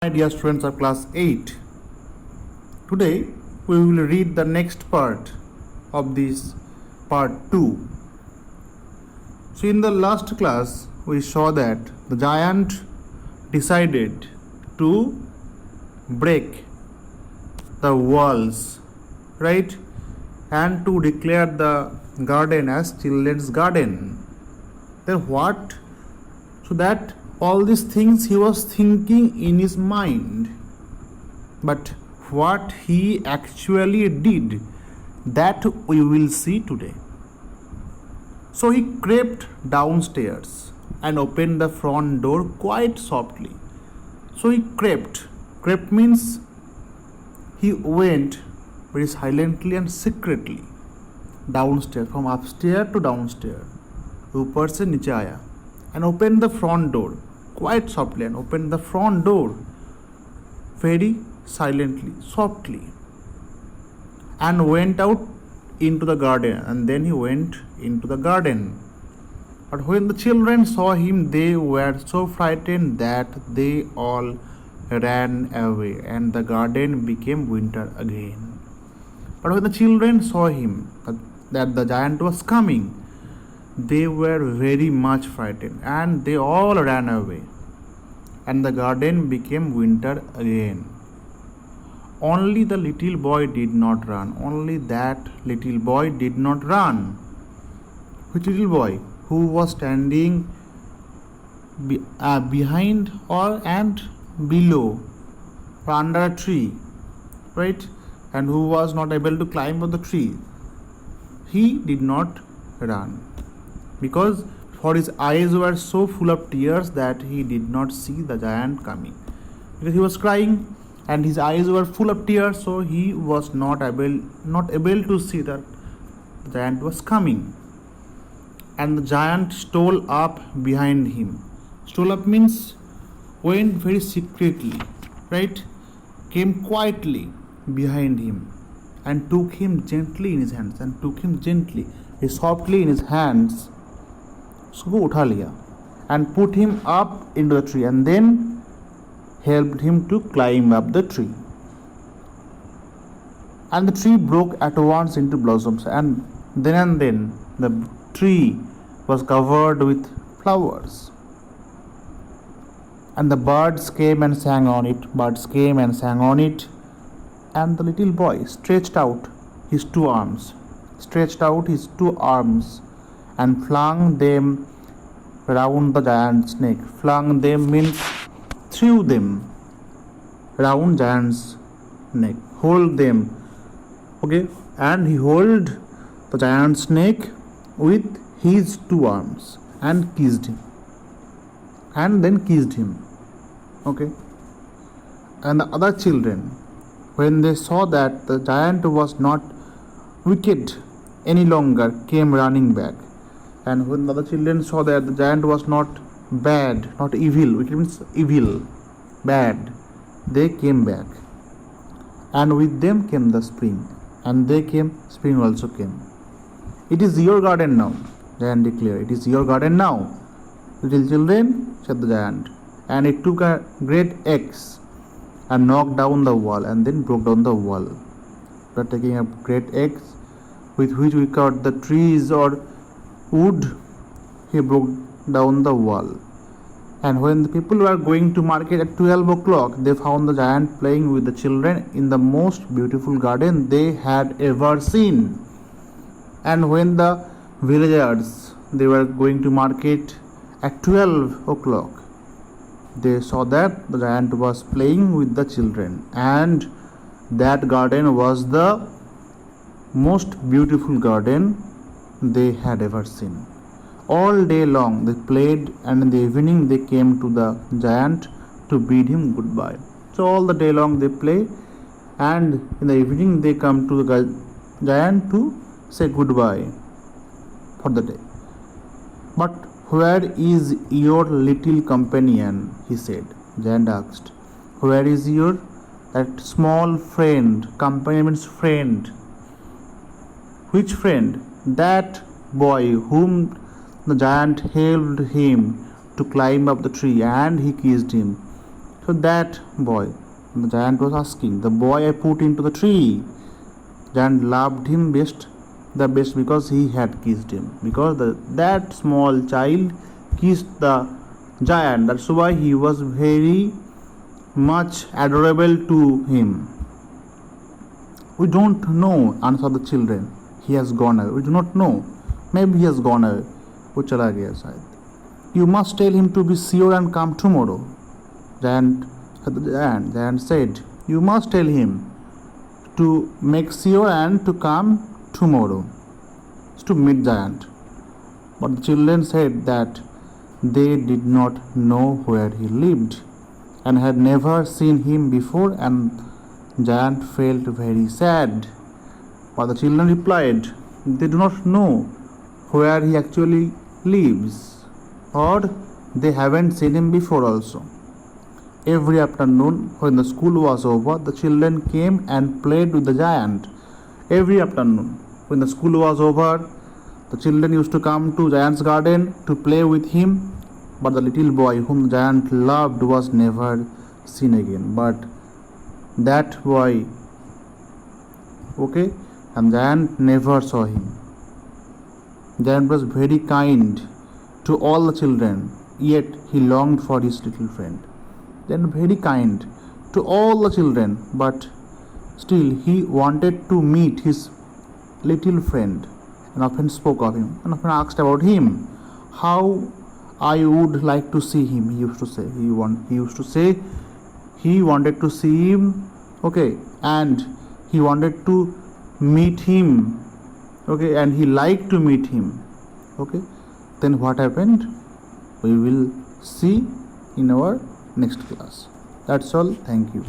My dear students of class 8, today we will read the next part of this part 2. So in the last class we saw that the giant decided to break the walls, right, and to declare the garden as children's garden. Then what? So that all these things he was thinking in his mind, but what he actually did, that we will see today. So he crept downstairs and opened the front door quite softly. So he crept means he went very silently and secretly downstairs, from upstairs to downstairs, ऊपर से नीचे आया, and opened the front door quite softly, and opened the front door very silently, softly, and went out into the garden. And then he went into the garden. But when the children saw him, they were so frightened that they all ran away, and the garden became winter again. But when the children saw him, that the giant was coming, they were very much frightened, and they all ran away, and the garden became winter again. Only the little boy did not run. Only that little boy did not run. Which little boy? Who was standing behind and below or under a tree, right? And who was not able to climb up the tree. He did not run, because for his eyes were so full of tears that he did not see the giant coming. Because he was crying and his eyes were full of tears, so he was not able to see that the giant was coming. And the giant stole up behind him. Stole up means went very secretly, right? Came quietly behind him and took him gently in his hands, and took him gently, softly in his hands. उसको उठा लिया and put him up into the tree, and then helped him to climb up the tree. And the tree broke at once into blossoms, and then the tree was covered with flowers. And the birds came and sang on it. And the little boy stretched out his two arms, and flung them round the giant's neck. Flung them means threw them round giant's neck. Hold them. Okay. And he held the giant's neck with his two arms and kissed him. And then kissed him. Okay. And the other children, when they saw that the giant was not wicked any longer, came running back. And when the other children saw that the giant was not bad, not evil, which means evil, bad, they came back. And with them came the spring. And they came, spring also came. It is your garden now, giant declared. It is your garden now, little children, said the giant. And it took a great axe and knocked down the wall, and then broke down the wall. By taking a great axe with which we cut the trees or wood, he broke down the wall. And when the people were going to market at 12 o'clock, they found the giant playing with the children in the most beautiful garden they had ever seen. And when the villagers, they were going to market at 12 o'clock, they saw that the giant was playing with the children, and that garden was the most beautiful garden they had ever seen. All day long they played, and in the evening they came to the giant to bid him goodbye. So all the day long they play, and in the evening they come to the giant to say goodbye for the day. But where is your little companion? He said. Giant asked. Where is your that small friend? Companion means friend. Which friend? That boy whom the giant helped him to climb up the tree, and he kissed him. So that boy, the giant was asking, the boy I put into the tree. Giant loved him the best because he had kissed him. Because that small child kissed the giant. That's why he was very much adorable to him. We don't know, answer the children. He has gone away. We do not know. Maybe he has gone away. वो चला गया शायद. You must tell him to be sure and come tomorrow. Giant said, you must tell him to make sure and to come tomorrow. It's to meet giant. But the children said that they did not know where he lived and had never seen him before, and giant felt very sad. But the children replied, they do not know where he actually lives, or they haven't seen him before also. Every afternoon, when the school was over, the children came and played with the giant. Every afternoon, when the school was over, the children used to come to giant's garden to play with him. But the little boy whom the giant loved was never seen again. But that boy, and giant never saw him. Giant was very kind to all the children, yet he longed for his little friend. Giant very kind to all the children, but still he wanted to meet his little friend, and often spoke of him, and often asked about him. How I would like to see him, he used to say. He wanted to see him, and he wanted to meet him, and he liked to meet him. Then what happened? We will see in our next class. That's all. Thank you.